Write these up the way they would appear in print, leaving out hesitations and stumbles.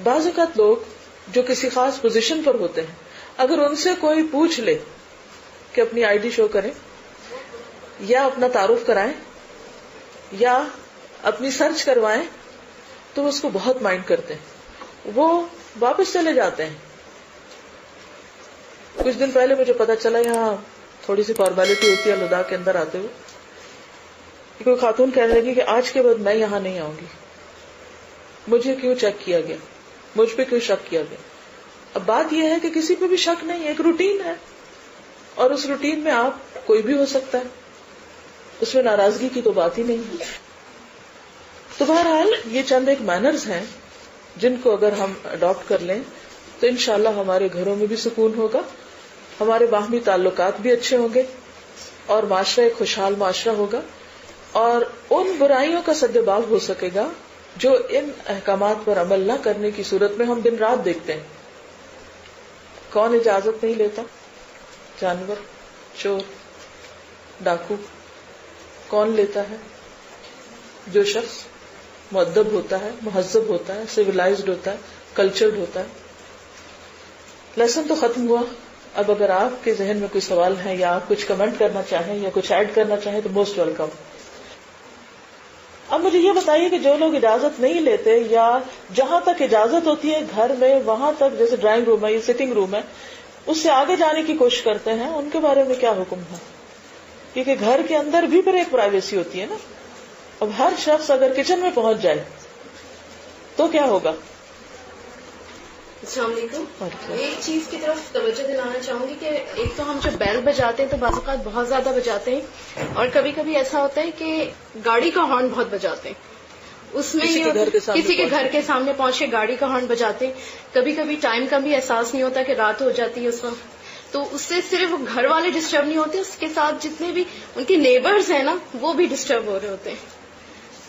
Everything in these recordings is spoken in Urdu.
بعض اوقات لوگ جو کسی خاص پوزیشن پر ہوتے ہیں، اگر ان سے کوئی پوچھ لے کہ اپنی آئی ڈی شو کریں یا اپنا تعارف کرائیں یا اپنی سرچ کروائیں تو وہ اس کو بہت مائنڈ کرتے ہیں، وہ واپس چلے جاتے ہیں. کچھ دن پہلے مجھے پتا چلا یہاں تھوڑی سی فارمیلٹی ہوتی ہے لداخ کے اندر آتے ہوئے، کوئی خاتون کہنے لگی کہ آج کے بعد میں یہاں نہیں آؤں گی، مجھے کیوں چیک کیا گیا، مجھ پہ کیوں شک کیا گیا. اب بات یہ ہے کہ کسی پہ بھی شک نہیں ہے، ایک روٹین ہے اور اس روٹین میں آپ کوئی بھی ہو سکتا ہے، اس میں ناراضگی کی تو بات ہی نہیں ہے. تو بہرحال یہ چند ایک مینرز ہیں جن کو اگر ہم اڈاپٹ کر لیں تو انشاءاللہ ہمارے گھروں میں بھی سکون ہوگا، ہمارے باہمی تعلقات بھی اچھے ہوں گے اور معاشرہ ایک خوشحال معاشرہ ہوگا، اور ان برائیوں کا سدباب ہو سکے گا جو ان احکامات پر عمل نہ کرنے کی صورت میں ہم دن رات دیکھتے ہیں. کون اجازت نہیں لیتا؟ جانور، چور، ڈاکو. کون لیتا ہے؟ جو شخص مؤدب ہوتا ہے، مہذب ہوتا ہے، سویلائزڈ ہوتا ہے، کلچرڈ ہوتا ہے. لیسن تو ختم ہوا. اب اگر آپ کے ذہن میں کوئی سوال ہے یا آپ کچھ کمنٹ کرنا چاہیں یا کچھ ایڈ کرنا چاہیں تو موسٹ ویلکم. اب مجھے یہ بتائیے کہ جو لوگ اجازت نہیں لیتے یا جہاں تک اجازت ہوتی ہے گھر میں وہاں تک، جیسے ڈرائنگ روم ہے یا سٹنگ روم ہے، اس سے آگے جانے کی کوشش کرتے ہیں، ان کے بارے میں کیا حکم ہے؟ کیونکہ گھر کے اندر بھی پھر ایک پرائیویسی ہوتی ہے نا. اب ہر شخص اگر کچن میں پہنچ جائے تو کیا ہوگا؟ السلام علیکم. میں ایک چیز کی طرف توجہ دلانا چاہوں گی کہ ایک تو ہم جو بیل بجاتے ہیں تو بعض اوقات بہت زیادہ بجاتے ہیں، اور کبھی کبھی ایسا ہوتا ہے کہ گاڑی کا ہارن بہت بجاتے ہیں. اس میں کسی کے گھر کے سامنے پہنچ کے گاڑی کا ہارن بجاتے ہیں. کبھی کبھی ٹائم کا بھی احساس نہیں ہوتا کہ رات ہو جاتی ہے اس وقت. تو اس سے صرف گھر والے ڈسٹرب نہیں ہوتے، اس کے ساتھ جتنے بھی ان کے نیبرز ہیں نا وہ بھی ڈسٹرب ہو رہے ہوتے ہیں.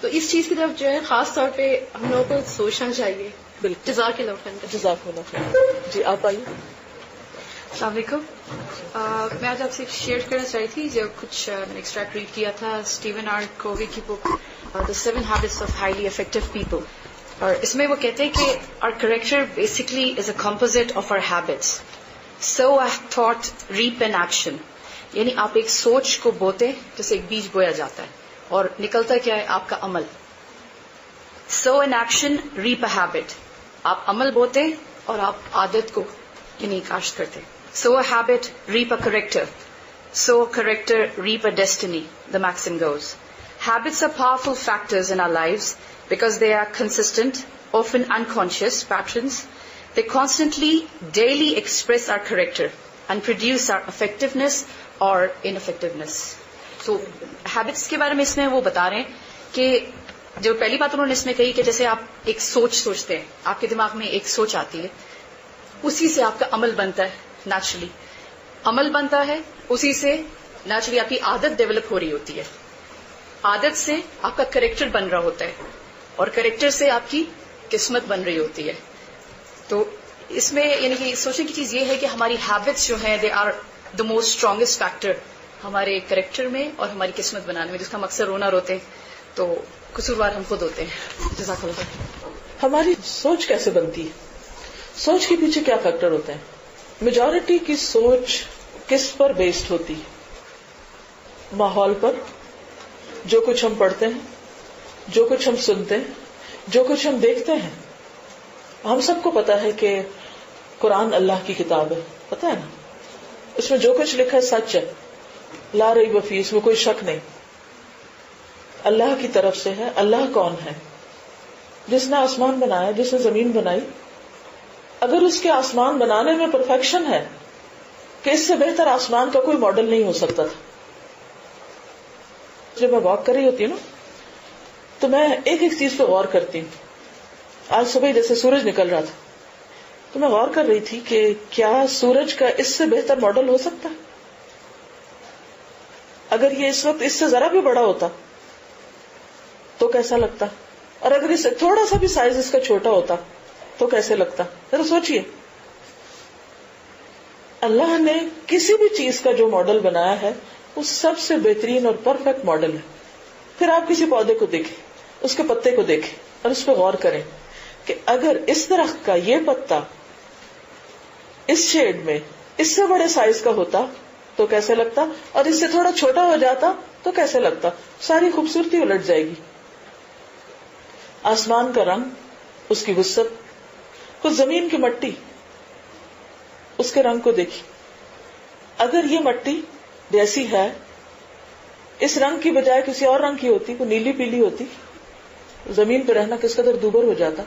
تو اس چیز کی طرف جو ہے خاص طور پہ ہم لوگوں کو سوچنا چاہیے. جزاک اللہ خیر. جزاک اللہ خیر. جی آپ آئیے. السلام علیکم. میں آج آپ سے شیئر کرنا چاہی تھی جو کچھ ایکسٹریکٹ ریڈ کیا تھا اسٹیون آر کووی کی book the 7 habits of highly effective people, اور اس میں وہ کہتے ہیں کہ our character basically is a composite of our habits. Sow a thought reap an action, یعنی آپ ایک سوچ کو بوتے جیسے ایک بیج بویا جاتا ہے اور نکلتا کیا ہے آپ کا عمل. So an action reap a habit, آپ عمل بوتے اور آپ عادت کو یعنی کاشت کرتے. So a habit reap a character, so character reap a destiny. The maxim goes habits are powerful factors in our lives because they are consistent, often unconscious patterns. They constantly, daily express our character and produce our effectiveness or ineffectiveness. So, habits کے بارے میں اس میں وہ بتا رہے ہیں کہ جو پہلی بات انہوں نے اس میں کہی کہ جیسے آپ ایک سوچ سوچتے ہیں، آپ کے دماغ میں ایک سوچ آتی ہے، اسی سے آپ کا عمل بنتا ہے، نیچرلی عمل بنتا ہے، اسی سے نیچرلی آپ کی عادت ڈیولپ ہو رہی ہوتی ہے، عادت سے آپ کا کریکٹر بن رہا ہوتا ہے، اور کریکٹر سے آپ کی قسمت بن رہی ہوتی ہے. تو اس میں یعنی کہ سوچنے کی چیز یہ ہے کہ ہماری ہیبٹس جو ہیں they are the most strongest factor ہمارے کریکٹر میں اور ہماری قسمت بنانے میں، جس کا ہم اکثر رونا روتے ہیں تو قصوروار ہم خود ہوتے ہیں. جزاک اللہ خیر. ہماری سوچ کیسے بنتی ہے؟ سوچ کے پیچھے کیا فیکٹر ہوتے ہیں؟ میجورٹی کی سوچ کس پر بیسڈ ہوتی ہے؟ ماحول پر، جو کچھ ہم پڑھتے ہیں، جو کچھ ہم سنتے ہیں، جو کچھ ہم دیکھتے ہیں. ہم سب کو پتا ہے کہ قرآن اللہ کی کتاب ہے، پتا ہے نا، اس میں جو کچھ لکھا ہے سچ ہے، لا ریب فیہ، اس میں کوئی شک نہیں، اللہ کی طرف سے ہے. اللہ کون ہے؟ جس نے آسمان بنایا، جس نے زمین بنائی. اگر اس کے آسمان بنانے میں پرفیکشن ہے کہ اس سے بہتر آسمان کا کوئی ماڈل نہیں ہو سکتا تھا. جب میں واک کر رہی ہوتی ہوں نا تو میں ایک ایک چیز پہ غور کرتی ہوں. آج صبح جیسے سورج نکل رہا تھا تو میں غور کر رہی تھی کہ کیا سورج کا اس سے بہتر ماڈل ہو سکتا ہے؟ اگر یہ اس وقت اس سے ذرا بھی بڑا ہوتا تو کیسا لگتا، اور اگر اس سے تھوڑا سا بھی سائز اس کا چھوٹا ہوتا تو کیسے لگتا؟ ذرا سوچئے. اللہ نے کسی بھی چیز کا جو ماڈل بنایا ہے وہ سب سے بہترین اور پرفیکٹ ماڈل ہے. پھر آپ کسی پودے کو دیکھیں، اس کے پتے کو دیکھیں اور اس پہ غور کریں. کہ اگر اس درخت کا یہ پتا اس شیڈ میں اس سے بڑے سائز کا ہوتا تو کیسے لگتا, اور اس سے تھوڑا چھوٹا ہو جاتا تو کیسے لگتا, ساری خوبصورتی الٹ جائے گی. آسمان کا رنگ, اس کی وسعت, کچھ زمین کی مٹی, اس کے رنگ کو دیکھی. اگر یہ مٹی جیسی ہے اس رنگ کی بجائے کسی اور رنگ کی ہوتی, کوئی نیلی پیلی ہوتی, زمین پہ رہنا کس قدر دوبر ہو جاتا.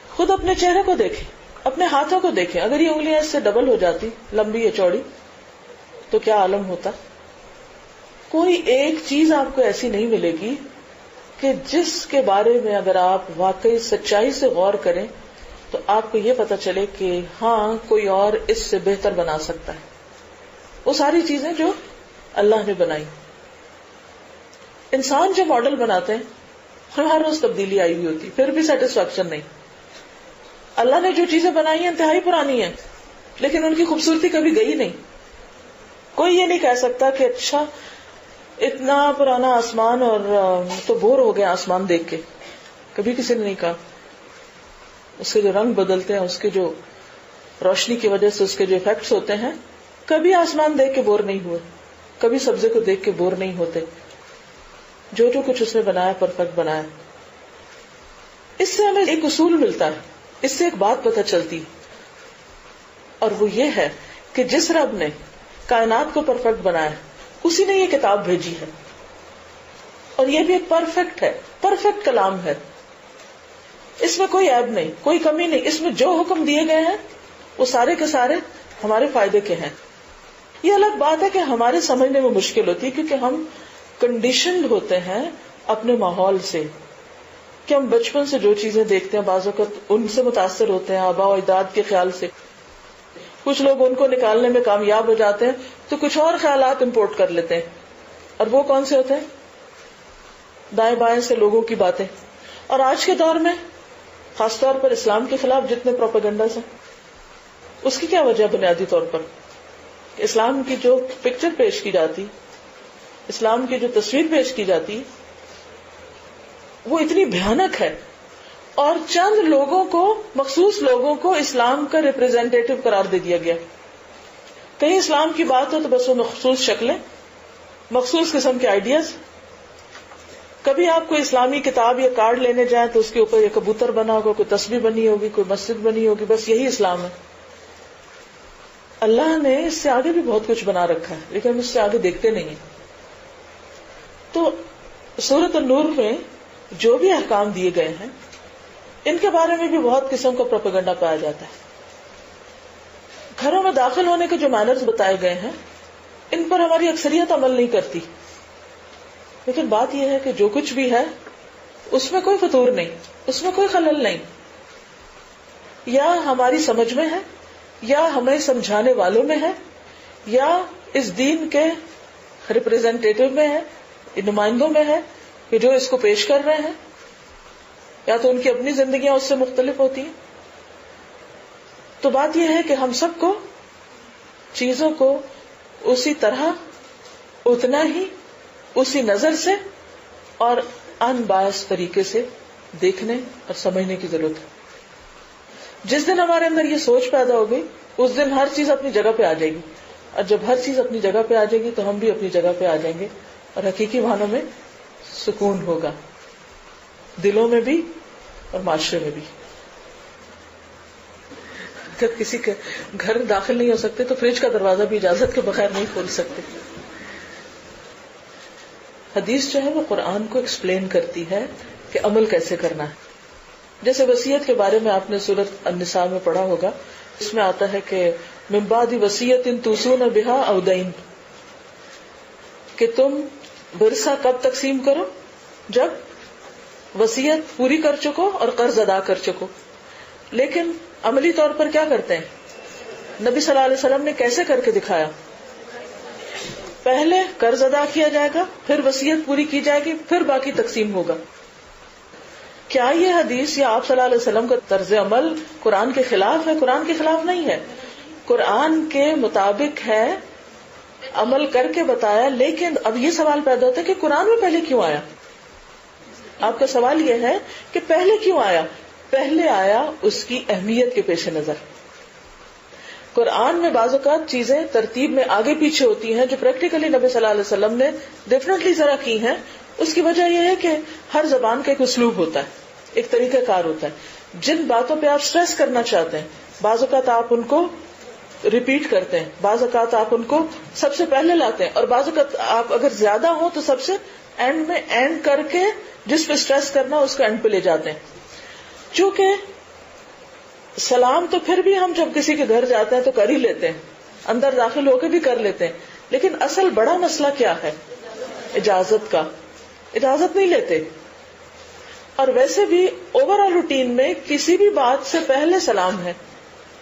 خود اپنے چہرے کو دیکھیں, اپنے ہاتھوں کو دیکھیں, اگر یہ انگلیاں اس سے ڈبل ہو جاتی, لمبی یا چوڑی, تو کیا عالم ہوتا. کوئی ایک چیز آپ کو ایسی نہیں ملے گی کہ جس کے بارے میں اگر آپ واقعی سچائی سے غور کریں تو آپ کو یہ پتا چلے کہ ہاں کوئی اور اس سے بہتر بنا سکتا ہے. وہ ساری چیزیں جو اللہ نے بنائی. انسان جو ماڈل بناتے ہیں ہر روز تبدیلی آئی ہوئی ہوتی, پھر بھی سیٹسفیکشن نہیں. اللہ نے جو چیزیں بنائی ہیں انتہائی پرانی ہیں, لیکن ان کی خوبصورتی کبھی گئی نہیں. کوئی یہ نہیں کہہ سکتا کہ اچھا اتنا پرانا آسمان اور تو بور ہو گیا آسمان دیکھ کے. کبھی کسی نے نہیں کہا. اس کے جو رنگ بدلتے ہیں, اس کے جو روشنی کی وجہ سے اس کے جو ایفیکٹس ہوتے ہیں, کبھی آسمان دیکھ کے بور نہیں ہوئے, کبھی سبزے کو دیکھ کے بور نہیں ہوتے. جو کچھ اس نے بنایا پرفیکٹ بنایا. اس سے ہمیں ایک اصول ملتا ہے, اس سے ایک بات پتہ چلتی, اور وہ یہ ہے کہ جس رب نے کائنات کو پرفیکٹ بنایا اسی نے یہ کتاب بھیجی ہے, اور یہ بھی ایک پرفیکٹ ہے, پرفیکٹ کلام ہے. اس میں کوئی عیب نہیں, کوئی کمی نہیں. اس میں جو حکم دیے گئے ہیں وہ سارے کے سارے ہمارے فائدے کے ہیں. یہ الگ بات ہے کہ ہمارے سمجھنے میں مشکل ہوتی ہے, کیونکہ ہم کنڈیشنڈ ہوتے ہیں اپنے ماحول سے, کہ ہم بچپن سے جو چیزیں دیکھتے ہیں بعض اوقات ان سے متاثر ہوتے ہیں, آباء و اجداد کے خیال سے. کچھ لوگ ان کو نکالنے میں کامیاب ہو جاتے ہیں تو کچھ اور خیالات امپورٹ کر لیتے ہیں, اور وہ کون سے ہوتے ہیں؟ دائیں بائیں سے لوگوں کی باتیں. اور آج کے دور میں خاص طور پر اسلام کے خلاف جتنے پروپیگنڈاز ہیں, اس کی کیا وجہ؟ بنیادی طور پر اسلام کی جو پکچر پیش کی جاتی, اسلام کی جو تصویر پیش کی جاتی, وہ اتنی بھیانک ہے, اور چند لوگوں کو, مخصوص لوگوں کو اسلام کا ریپرزینٹیٹو قرار دے دیا گیا. کہیں اسلام کی بات ہو تو بس وہ مخصوص شکلیں, مخصوص قسم کے آئیڈیاز. کبھی آپ کوئی اسلامی کتاب یا کارڈ لینے جائیں تو اس کے اوپر ایک کبوتر بنا ہوگا, کوئی تسبیح بنی ہوگی, کوئی مسجد بنی ہوگی, بس یہی اسلام ہے. اللہ نے اس سے آگے بھی بہت کچھ بنا رکھا ہے, لیکن ہم اس سے آگے دیکھتے نہیں ہیں. تو سورۃ النور میں جو بھی احکام دیے گئے ہیں ان کے بارے میں بھی بہت قسم کا پروپیگنڈا پایا جاتا ہے. گھروں میں داخل ہونے کے جو مینرز بتائے گئے ہیں ان پر ہماری اکثریت عمل نہیں کرتی, لیکن بات یہ ہے کہ جو کچھ بھی ہے اس میں کوئی فطور نہیں, اس میں کوئی خلل نہیں. یا ہماری سمجھ میں ہے, یا ہمیں سمجھانے والوں میں ہے, یا اس دین کے ریپرزینٹیٹیو میں ہے, نمائندوں میں ہے کہ جو اس کو پیش کر رہے ہیں, یا تو ان کی اپنی زندگیاں اس سے مختلف ہوتی ہیں. تو بات یہ ہے کہ ہم سب کو چیزوں کو اسی طرح, اتنا ہی, اسی نظر سے اور ان بائس طریقے سے دیکھنے اور سمجھنے کی ضرورت ہے. جس دن ہمارے اندر یہ سوچ پیدا ہو گئی اس دن ہر چیز اپنی جگہ پہ آ جائے گی, اور جب ہر چیز اپنی جگہ پہ آ جائے گی تو ہم بھی اپنی جگہ پہ آ جائیں گے, اور حقیقی معنوں میں سکون ہوگا, دلوں میں بھی اور معاشرے میں بھی. اگر کسی کے گھر داخل نہیں ہو سکتے تو فریج کا دروازہ بھی اجازت کے بغیر نہیں کھول سکتے. حدیث جو ہے وہ قرآن کو ایکسپلین کرتی ہے کہ عمل کیسے کرنا ہے. جیسے وصیت کے بارے میں آپ نے سورۃ النساء میں پڑھا ہوگا, اس میں آتا ہے کہ من بعد وصیۃ توصون بها او دین, کہ تم ورثہ کب تقسیم کرو؟ جب وصیت پوری کر چکو اور قرض ادا کر چکو. لیکن عملی طور پر کیا کرتے ہیں؟ نبی صلی اللہ علیہ وسلم نے کیسے کر کے دکھایا؟ پہلے قرض ادا کیا جائے گا, پھر وصیت پوری کی جائے گی, پھر باقی تقسیم ہوگا. کیا یہ حدیث یا آپ صلی اللہ علیہ وسلم کا طرز عمل قرآن کے خلاف ہے؟ قرآن کے خلاف نہیں ہے, قرآن کے مطابق ہے, عمل کر کے بتایا. لیکن اب یہ سوال پیدا ہوتا ہے کہ قرآن میں پہلے کیوں آیا؟ آپ کا سوال یہ ہے کہ پہلے کیوں آیا؟ پہلے آیا اس کی اہمیت کے پیش نظر. قرآن میں بعض اوقات چیزیں ترتیب میں آگے پیچھے ہوتی ہیں جو پریکٹیکلی نبی صلی اللہ علیہ وسلم نے ڈیفینیٹلی ذرا کی ہیں. اس کی وجہ یہ ہے کہ ہر زبان کا ایک اسلوب ہوتا ہے, ایک طریقہ کار ہوتا ہے. جن باتوں پہ آپ سٹریس کرنا چاہتے ہیں بعض اوقات آپ ان کو ریپیٹ کرتے ہیں, بعض اوقات آپ ان کو سب سے پہلے لاتے ہیں, اور بعض اوقات آپ اگر زیادہ ہو تو سب سے اینڈ میں اینڈ کر کے جس پہ سٹریس کرنا اس کو اینڈ پہ لے جاتے ہیں. چونکہ سلام تو پھر بھی ہم جب کسی کے گھر جاتے ہیں تو کر ہی لیتے ہیں, اندر داخل ہو کے بھی کر لیتے ہیں, لیکن اصل بڑا مسئلہ کیا ہے؟ اجازت کا. اجازت نہیں لیتے. اور ویسے بھی اوور آل روٹین میں کسی بھی بات سے پہلے سلام ہے,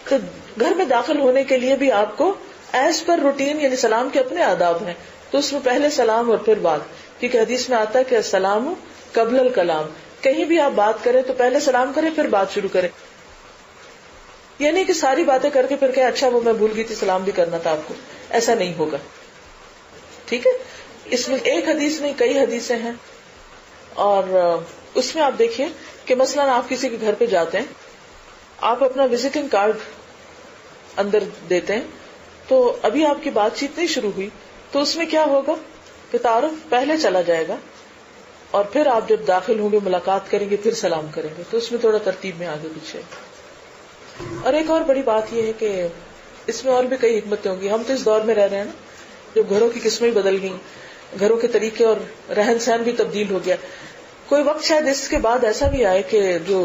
تو گھر میں داخل ہونے کے لیے بھی آپ کو ایز پر روٹین یعنی سلام کے اپنے آداب ہیں, تو اس میں پہلے سلام اور پھر بات. کیونکہ حدیث میں آتا ہے کہ السلام قبل الکلام, کہیں بھی آپ بات کریں تو پہلے سلام کریں پھر بات شروع کریں. یعنی کہ ساری باتیں کر کے پھر کہ اچھا وہ میں بھول گئی تھی سلام بھی کرنا تھا آپ کو, ایسا نہیں ہوگا. ٹھیک ہے, اس میں ایک حدیث نہیں کئی حدیثیں ہیں. اور اس میں آپ دیکھیے کہ مثلاً آپ کسی کے گھر پہ جاتے ہیں, آپ اپنا وزٹنگ کارڈ اندر دیتے ہیں, تو ابھی آپ کی بات چیت نہیں شروع ہوئی, تو اس میں کیا ہوگا کہ تعارف پہلے چلا جائے گا, اور پھر آپ جب داخل ہوں گے ملاقات کریں گے پھر سلام کریں گے, تو اس میں تھوڑا ترتیب میں آگے پیچھے. اور ایک اور بڑی بات یہ ہے کہ اس میں اور بھی کئی حکمتیں ہوں گی. ہم تو اس دور میں رہ رہے ہیں نا جب گھروں کی قسمیں بدل گئیں, گھروں کے طریقے اور رہن سہن بھی تبدیل ہو گیا. کوئی وقت شاید اس کے بعد ایسا بھی آئے کہ جو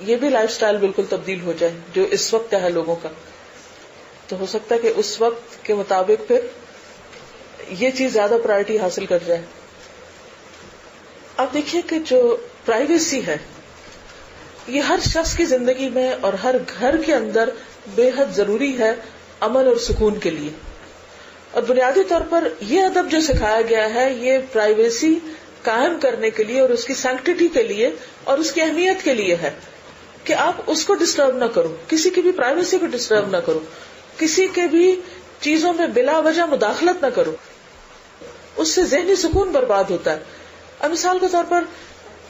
یہ بھی لائف سٹائل بالکل تبدیل ہو جائے جو اس وقت ہے لوگوں کا, تو ہو سکتا ہے کہ اس وقت کے مطابق پھر یہ چیز زیادہ پرائرٹی حاصل کر جائے. آپ دیکھیے کہ جو پرائیویسی ہے یہ ہر شخص کی زندگی میں اور ہر گھر کے اندر بے حد ضروری ہے امن اور سکون کے لیے. اور بنیادی طور پر یہ ادب جو سکھایا گیا ہے یہ پرائیویسی قائم کرنے کے لیے اور اس کی سینکٹیٹی کے لیے اور اس کی اہمیت کے لیے ہے کہ آپ اس کو ڈسٹرب نہ کرو, کسی کی بھی پرائیویسی کو ڈسٹرب نہ کرو, کسی کے بھی چیزوں میں بلا وجہ مداخلت نہ کرو. اس سے ذہنی سکون برباد ہوتا ہے. اب مثال کے طور پر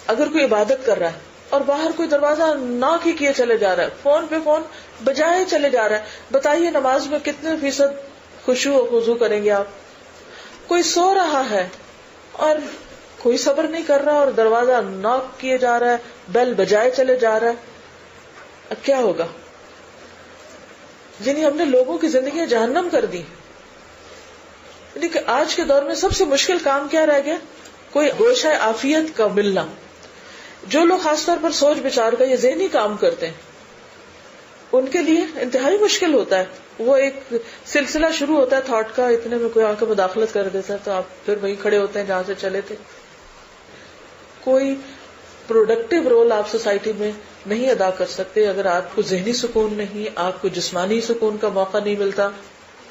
اگر کوئی عبادت کر رہا ہے اور باہر کوئی دروازہ ناک ہی کیے چلے جا رہا ہے, فون پہ فون بجائے چلے جا رہا ہے, بتائیے نماز میں کتنے فیصد خشوع و خضوع کریں گے آپ؟ کوئی سو رہا ہے اور کوئی صبر نہیں کر رہا اور دروازہ ناک کیے جا رہا ہے, بیل بجائے چلے جا رہا ہے, اب کیا ہوگا؟ یعنی ہم نے لوگوں کی زندگیاں جہنم کر دی. یعنی کہ آج کے دور میں سب سے مشکل کام کیا رہ گیا؟ کوئی گوشہ عافیت کا ملنا. جو لوگ خاص طور پر سوچ بچار کا یہ ذہنی کام کرتے ہیں ان کے لیے انتہائی مشکل ہوتا ہے. وہ ایک سلسلہ شروع ہوتا ہے تھاٹ کا, اتنے میں کوئی آ کے مداخلت کر دیتا ہے تو آپ پھر وہی کھڑے ہوتے ہیں جہاں سے چلے تھے. کوئی پروڈکٹیو رول آپ سوسائٹی میں نہیں ادا کر سکتے اگر آپ کو ذہنی سکون نہیں, آپ کو جسمانی سکون کا موقع نہیں ملتا,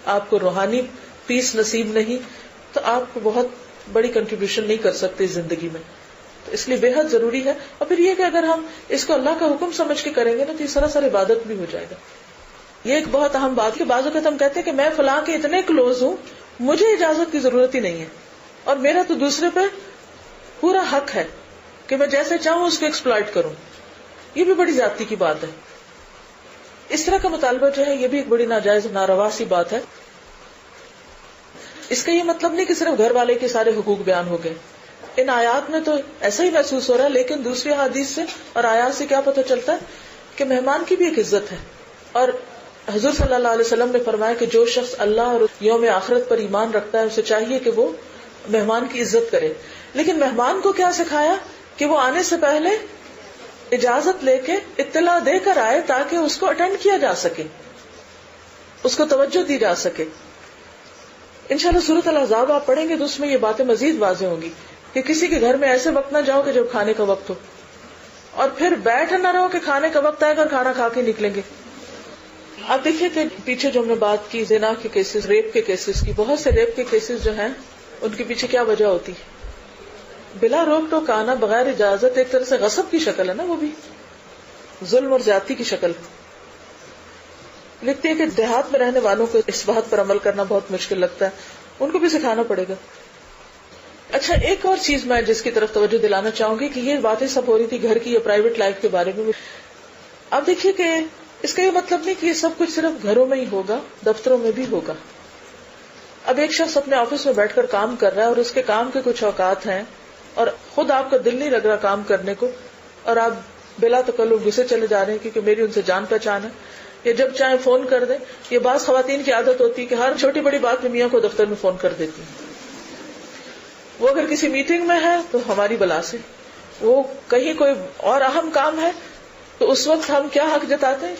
آپ کو روحانی پیس نصیب نہیں, تو آپ کو بہت بڑی کنٹریبیوشن نہیں کر سکتے زندگی میں. تو اس لیے بے حد ضروری ہے. اور پھر یہ کہ اگر ہم اس کو اللہ کا حکم سمجھ کے کریں گے نا تو یہ سراسر عبادت بھی ہو جائے گا. یہ ایک بہت اہم بات کہ بعض اوقات ہم کہتے ہیں کہ میں فلاں کے اتنے کلوز ہوں مجھے اجازت کی ضرورت ہی نہیں ہے, اور میرا تو دوسرے پہ پورا حق ہے کہ میں جیسے چاہوں اس کو ایکسپلائٹ کروں. یہ بھی بڑی زیادتی کی بات ہے. اس طرح کا مطالبہ جو ہے یہ بھی ایک بڑی ناجائز ناروا سی بات ہے. اس کا یہ مطلب نہیں کہ صرف گھر والے کے سارے حقوق بیان ہو گئے. ان آیات میں تو ایسا ہی محسوس ہو رہا ہے, لیکن دوسری حدیث سے اور آیات سے کیا پتہ چلتا ہے کہ مہمان کی بھی ایک عزت ہے. اور حضور صلی اللہ علیہ وسلم نے فرمایا کہ جو شخص اللہ اور یوم آخرت پر ایمان رکھتا ہے اسے چاہیے کہ وہ مہمان کی عزت کرے. لیکن مہمان کو کیا سکھایا کہ وہ آنے سے پہلے اجازت لے کے اطلاع دے کر آئے تاکہ اس کو اٹینڈ کیا جا سکے, اس کو توجہ دی جا سکے. انشاءاللہ سورۃ الاحزاب آپ پڑھیں گے تو اس میں یہ باتیں مزید واضح ہوں گی کہ کسی کے گھر میں ایسے وقت نہ جاؤ کہ جب کھانے کا وقت ہو, اور پھر بیٹھ نہ رہو کہ کھانے کا وقت آئے گا اور کھانا کھا کے نکلیں گے. آپ دیکھیے کہ پیچھے جو ہم نے بات کی زنا کے کیسز, ریپ کے کیسز کی, بہت سے ریپ کے کیسز جو ہیں ان کے پیچھے کیا وجہ ہوتی ہے؟ بلا روک ٹوک آنا, بغیر اجازت, ایک طرح سے غصب کی شکل ہے نا, وہ بھی ظلم اور زیادتی کی شکل. لکھتے ہیں کہ دیہات میں رہنے والوں کو اس بات پر عمل کرنا بہت مشکل لگتا ہے, ان کو بھی سکھانا پڑے گا. اچھا، ایک اور چیز میں جس کی طرف توجہ دلانا چاہوں گی کہ یہ باتیں سب ہو رہی تھی گھر کی یا پرائیویٹ لائف کے بارے میں. اب دیکھیے کہ اس کا یہ مطلب نہیں کہ یہ سب کچھ صرف گھروں میں ہی ہوگا، دفتروں میں بھی ہوگا. اب ایک شخص اپنے آفس میں بیٹھ کر کام کر رہا ہے اور اس کے کام کے کچھ اوقات ہیں اور خود آپ کا دل نہیں لگ رہا کام کرنے کو، اور آپ بلا تکلف گھسے چلے جا رہے ہیں کیونکہ میری ان سے جان پہچان ہے، یا جب چاہے فون کر دیں. یہ بعض خواتین کی عادت ہوتی ہے کہ ہر چھوٹی بڑی بات میں میاں کو دفتر میں فون کر دیتی ہیں. وہ اگر کسی میٹنگ میں ہے تو ہماری بلا سے، وہ کہیں کوئی اور اہم کام ہے تو اس وقت ہم کیا حق جتاتے ہیں،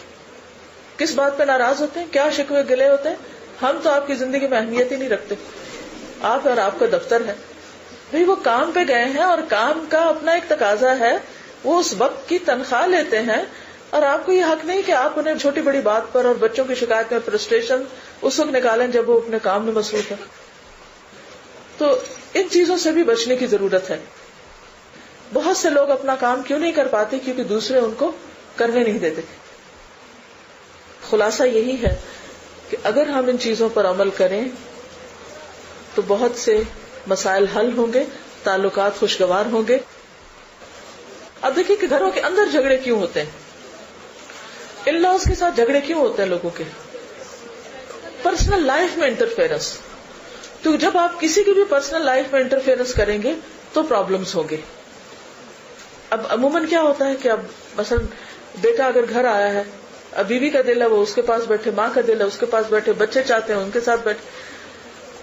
کس بات پہ ناراض ہوتے ہیں، کیا شکوے گلے ہوتے ہیں. ہم تو آپ کی زندگی میں اہمیت ہی نہیں رکھتے. آپ اور آپ کا دفتر ہے بھئی، وہ کام پہ گئے ہیں اور کام کا اپنا ایک تقاضا ہے، وہ اس وقت کی تنخواہ لیتے ہیں اور آپ کو یہ حق نہیں کہ آپ انہیں چھوٹی بڑی بات پر اور بچوں کی شکایت میں فرسٹریشن اس وقت نکالیں جب وہ اپنے کام میں مصروف ہیں. تو ان چیزوں سے بھی بچنے کی ضرورت ہے. بہت سے لوگ اپنا کام کیوں نہیں کر پاتے؟ کیونکہ دوسرے ان کو کرنے نہیں دیتے. خلاصہ یہی ہے کہ اگر ہم ان چیزوں پر عمل کریں تو بہت سے مسائل حل ہوں گے، تعلقات خوشگوار ہوں گے. اب دیکھیں کہ گھروں کے اندر جھگڑے کیوں ہوتے ہیں، ان لاز کے ساتھ جھگڑے کیوں ہوتے ہیں لوگوں کے؟ پرسنل لائف میں انٹرفیئرنس. تو جب آپ کسی کی بھی پرسنل لائف میں انٹرفیئرنس کریں گے تو پرابلمس ہوں گے. اب عموماً کیا ہوتا ہے کہ اب مثلا بیٹا اگر گھر آیا ہے، اب بیوی کا دل ہے وہ اس کے پاس بیٹھے، ماں کا دل ہے اس کے پاس بیٹھے، بچے چاہتے ہیں ان کے ساتھ بیٹھے.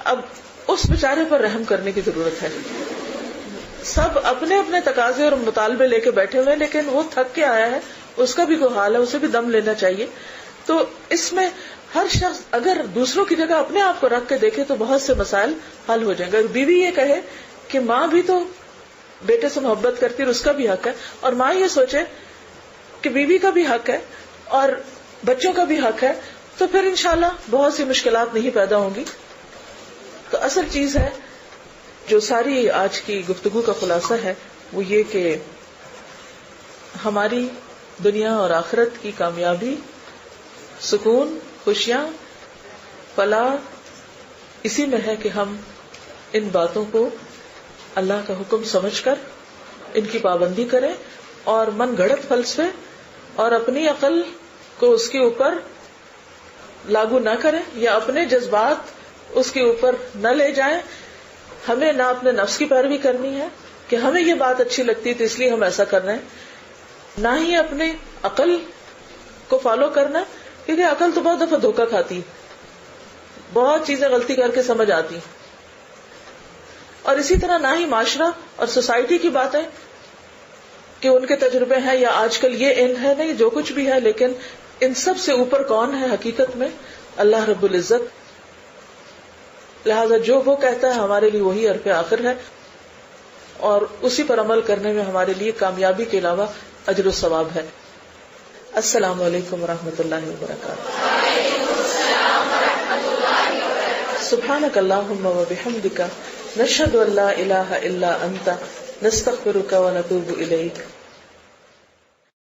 اب اس بیچارے پر رحم کرنے کی ضرورت ہے. سب اپنے اپنے تقاضے اور مطالبے لے کے بیٹھے ہوئے، لیکن وہ تھک کے آیا ہے، اس کا بھی کوئی حال ہے، اسے بھی دم لینا چاہیے. تو اس میں ہر شخص اگر دوسروں کی جگہ اپنے آپ کو رکھ کے دیکھے تو بہت سے مسائل حل ہو جائیں گے. اگر بیوی یہ کہے کہ ماں بھی تو بیٹے سے محبت کرتی ہے، اس کا بھی حق ہے، اور ماں یہ سوچے کہ بیوی کا بھی حق ہے اور بچوں کا بھی حق ہے، تو پھر انشاءاللہ بہت سی مشکلات نہیں پیدا ہوں گی. تو اصل چیز ہے جو ساری آج کی گفتگو کا خلاصہ ہے وہ یہ کہ ہماری دنیا اور آخرت کی کامیابی، سکون، خوشیاں، فلاح اسی میں ہے کہ ہم ان باتوں کو اللہ کا حکم سمجھ کر ان کی پابندی کریں اور من گھڑت فلسفے اور اپنی عقل کو اس کے اوپر لاگو نہ کریں یا اپنے جذبات اس کے اوپر نہ لے جائیں. ہمیں نہ اپنے نفس کی پیروی کرنی ہے کہ ہمیں یہ بات اچھی لگتی ہے تو اس لیے ہم ایسا کر رہے ہیں، نہ ہی اپنے عقل کو فالو کرنا، کیونکہ عقل تو بہت دفعہ دھوکہ کھاتی ہے، بہت چیزیں غلطی کر کے سمجھ آتی ہیں. اور اسی طرح نہ ہی معاشرہ اور سوسائٹی کی باتیں کہ ان کے تجربے ہیں یا آج کل یہ ان ہے، نہیں، جو کچھ بھی ہے، لیکن ان سب سے اوپر کون ہے حقیقت میں؟ اللہ رب العزت. لہذا جو وہ کہتا ہے ہمارے لیے وہی عرف آخر ہے، اور اسی پر عمل کرنے میں ہمارے لیے کامیابی کے علاوہ اجر و ثواب ہے. السلام علیکم ورحمۃ اللہ وبرکاتہ. سبحانک اللہم وبحمدک، نشہد ان لا الہ الا انت، نستغفرک ونتوب الیک.